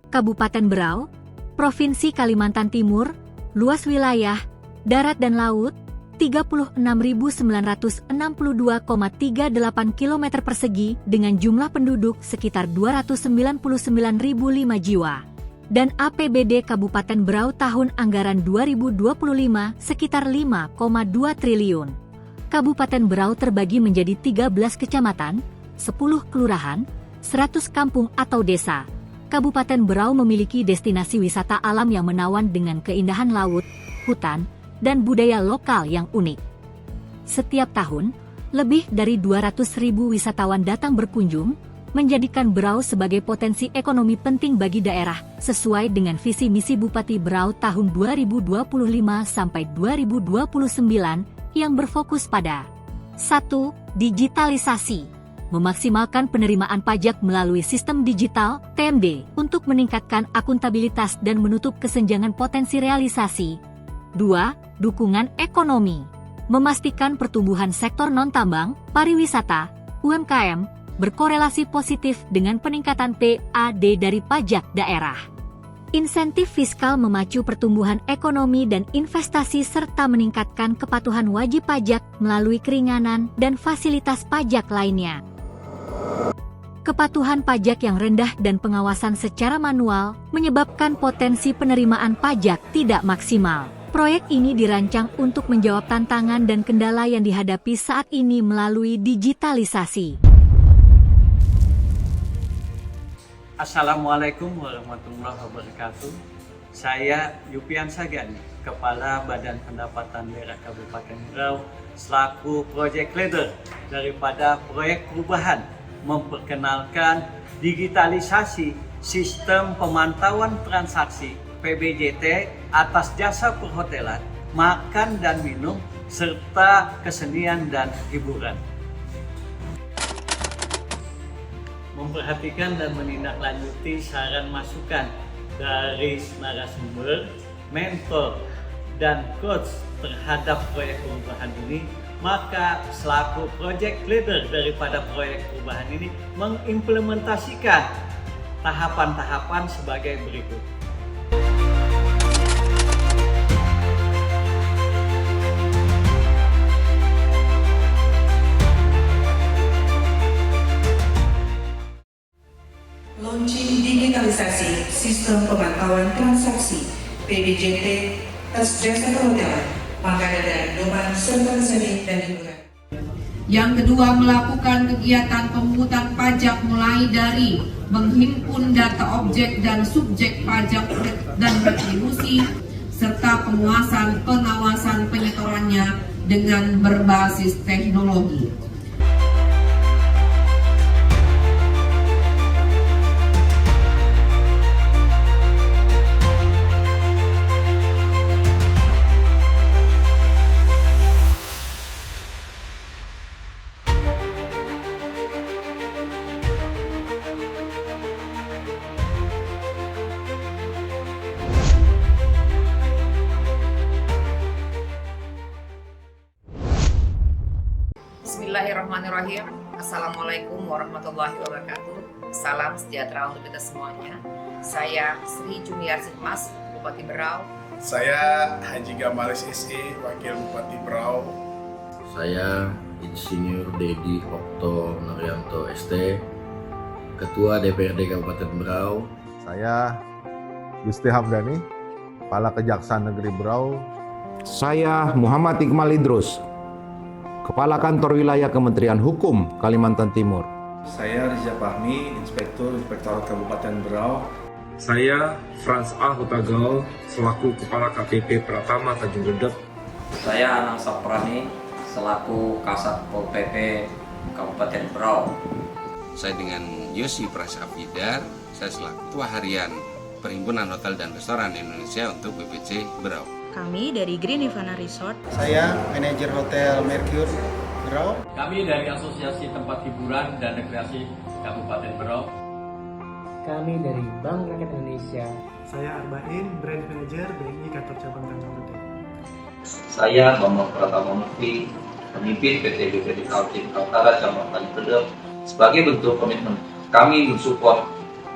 Kabupaten Berau, Provinsi Kalimantan Timur, luas wilayah, darat dan laut, 36.962,38 km persegi dengan jumlah penduduk sekitar 299.005 jiwa. Dan APBD Kabupaten Berau tahun anggaran 2025 sekitar 5,2 triliun. Kabupaten Berau terbagi menjadi 13 kecamatan, 10 kelurahan, 100 kampung atau desa. Kabupaten Berau memiliki destinasi wisata alam yang menawan dengan keindahan laut, hutan, dan budaya lokal yang unik. Setiap tahun, lebih dari 200.000 wisatawan datang berkunjung, menjadikan Berau sebagai potensi ekonomi penting bagi daerah, sesuai dengan visi misi Bupati Berau tahun 2025 sampai 2029 yang berfokus pada 1. Digitalisasi. Memaksimalkan penerimaan pajak melalui sistem digital (TMD) untuk meningkatkan akuntabilitas dan menutup kesenjangan potensi realisasi. 2. Dukungan ekonomi. Memastikan pertumbuhan sektor non-tambang, pariwisata, UMKM, berkorelasi positif dengan peningkatan PAD dari pajak daerah. Insentif fiskal memacu pertumbuhan ekonomi dan investasi serta meningkatkan kepatuhan wajib pajak melalui keringanan dan fasilitas pajak lainnya. Kepatuhan pajak yang rendah dan pengawasan secara manual menyebabkan potensi penerimaan pajak tidak maksimal. Proyek ini dirancang untuk menjawab tantangan dan kendala yang dihadapi saat ini melalui digitalisasi. Assalamualaikum warahmatullahi wabarakatuh. Saya Yupian Sagani, Kepala Badan Pendapatan Daerah Kabupaten Berau, selaku Project Leader daripada proyek perubahan memperkenalkan digitalisasi sistem pemantauan transaksi PBJT atas jasa perhotelan, makan dan minum, serta kesenian dan hiburan. Memperhatikan dan menindaklanjuti saran masukan dari narasumber, mentor, dan coach terhadap proyek perubahan ini, maka selaku project leader daripada proyek perubahan ini mengimplementasikan tahapan-tahapan sebagai berikut. Launching digitalisasi sistem pemantauan transaksi PBJT atas jasa perhotelan, makanan dan minuman, serta seni dan hiburan. Yang kedua, melakukan kegiatan pemungutan pajak mulai dari menghimpun data objek dan subjek pajak dan retribusi, serta penguasaan pengawasan penyetorannya dengan berbasis teknologi. Bismillahirrahmanirrahim. Assalamualaikum warahmatullahi wabarakatuh. Salam sejahtera untuk kita semuanya. Saya Sri Jumiarsih Mas, Bupati Berau. Saya Haji Gamalis SE, Wakil Bupati Berau. Saya Insinyur Dedi Okto Nuryanto ST, Ketua DPRD Kabupaten Berau. Saya Gusti Hamdani, Kepala Kejaksaan Negeri Berau. Saya Muhammad Iqmal Idrus, Kepala Kantor Wilayah Kementerian Hukum Kalimantan Timur. Saya Riza Fahmi, Inspektorat Kabupaten Berau. Saya Frans A. Hutagao, selaku Kepala KPP Pratama Tanjung Redep. Saya Anang Saprani, selaku Kasat Pol PP Kabupaten Berau. Saya dengan Yosi Prasafidar, saya selaku Ketua Harian Perhimpunan Hotel dan Restoran Indonesia untuk BPC Berau. Kami dari Green Ivana Resort. Saya manajer Hotel Mercure Berau. Kami dari Asosiasi Tempat Hiburan dan Rekreasi Kabupaten Berau. Kami dari Bank Rakyat Indonesia. Saya Arbain, Brand Manager BNI Kantor Cabang Tanjung Redep. Saya Bambang Pratama Mukti, pemimpin PT BPD Kaltim Kaltara Cabang Tanjung Redep. Sebagai bentuk komitmen kami mensupport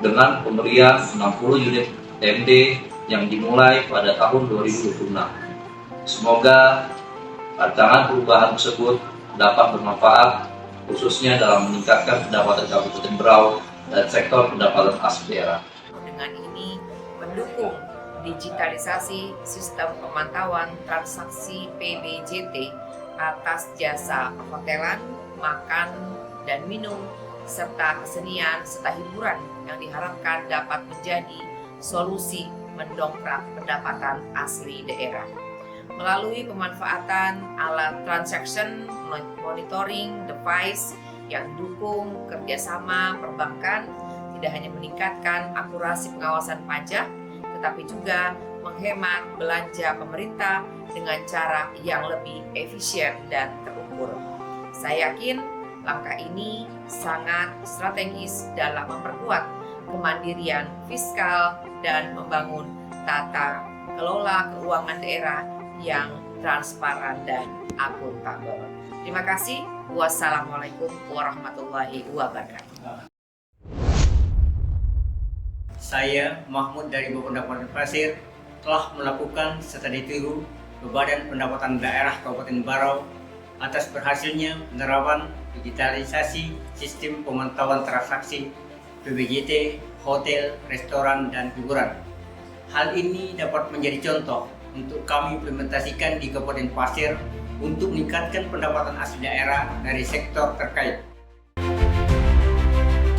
dengan pemberian 60 unit TMD yang dimulai pada tahun 2026. Semoga rancangan perubahan tersebut dapat bermanfaat khususnya dalam meningkatkan pendapatan Kabupaten Berau dan sektor pendapatan asli daerah. Dengan ini mendukung digitalisasi sistem pemantauan transaksi PBJT atas jasa perhotelan, makan, dan minum, serta kesenian serta hiburan yang diharapkan dapat menjadi solusi mendongkrak pendapatan asli daerah. Melalui pemanfaatan alat transaction monitoring device yang didukung kerjasama perbankan, tidak hanya meningkatkan akurasi pengawasan pajak, tetapi juga menghemat belanja pemerintah dengan cara yang lebih efisien dan terukur. Saya yakin langkah ini sangat strategis dalam memperkuat kemandirian fiskal dan membangun tata kelola keuangan daerah yang transparan dan akuntabel. Terima kasih. Wassalamualaikum warahmatullahi wabarakatuh. Saya Mahmud dari Bapenda Pasir telah melakukan serta ditiru ke Badan Pendapatan Daerah Kabupaten Berau atas berhasilnya penerapan digitalisasi sistem pemantauan transaksi PBJT, hotel, restoran, dan hiburan. Hal ini dapat menjadi contoh untuk kami implementasikan di Kabupaten Pasir untuk meningkatkan pendapatan asli daerah dari sektor terkait.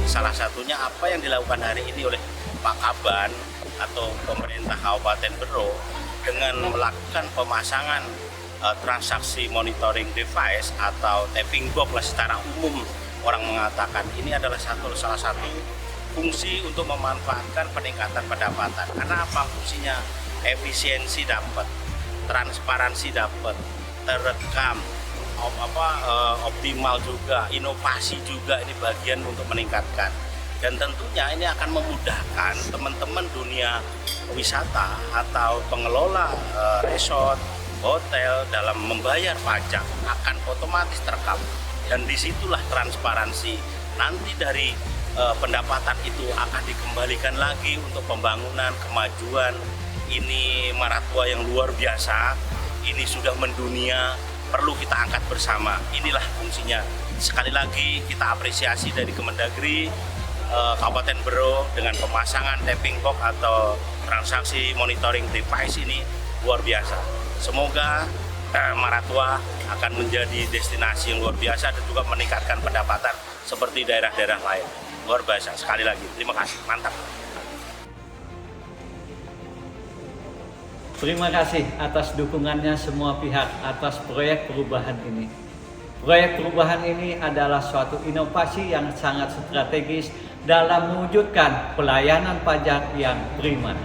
Salah satunya apa yang dilakukan hari ini oleh Pak Kaban atau pemerintah Kabupaten Berau dengan melakukan pemasangan transaksi monitoring device atau tapping box lah secara umum orang mengatakan ini adalah salah satu fungsi untuk memanfaatkan peningkatan pendapatan. Karena apa fungsinya? Efisiensi dapat, transparansi dapat, terekam, optimal juga, inovasi juga ini bagian untuk meningkatkan. Dan tentunya ini akan memudahkan teman-teman dunia wisata atau pengelola resort, hotel dalam membayar pajak akan otomatis terekam. Dan disitulah transparansi. Nanti dari pendapatan itu akan dikembalikan lagi untuk pembangunan, kemajuan. Ini maratua yang luar biasa, ini sudah mendunia, perlu kita angkat bersama. Inilah fungsinya. Sekali lagi kita apresiasi dari Kemendagri, Kabupaten Berau dengan pemasangan tapping box atau transaksi monitoring device ini luar biasa. Semoga Maratua akan menjadi destinasi yang luar biasa dan juga meningkatkan pendapatan seperti daerah-daerah lain. Luar biasa, sekali lagi terima kasih, mantap. Terima kasih atas dukungannya semua pihak atas proyek perubahan ini. Proyek perubahan ini adalah suatu inovasi yang sangat strategis dalam mewujudkan pelayanan pajak yang prima.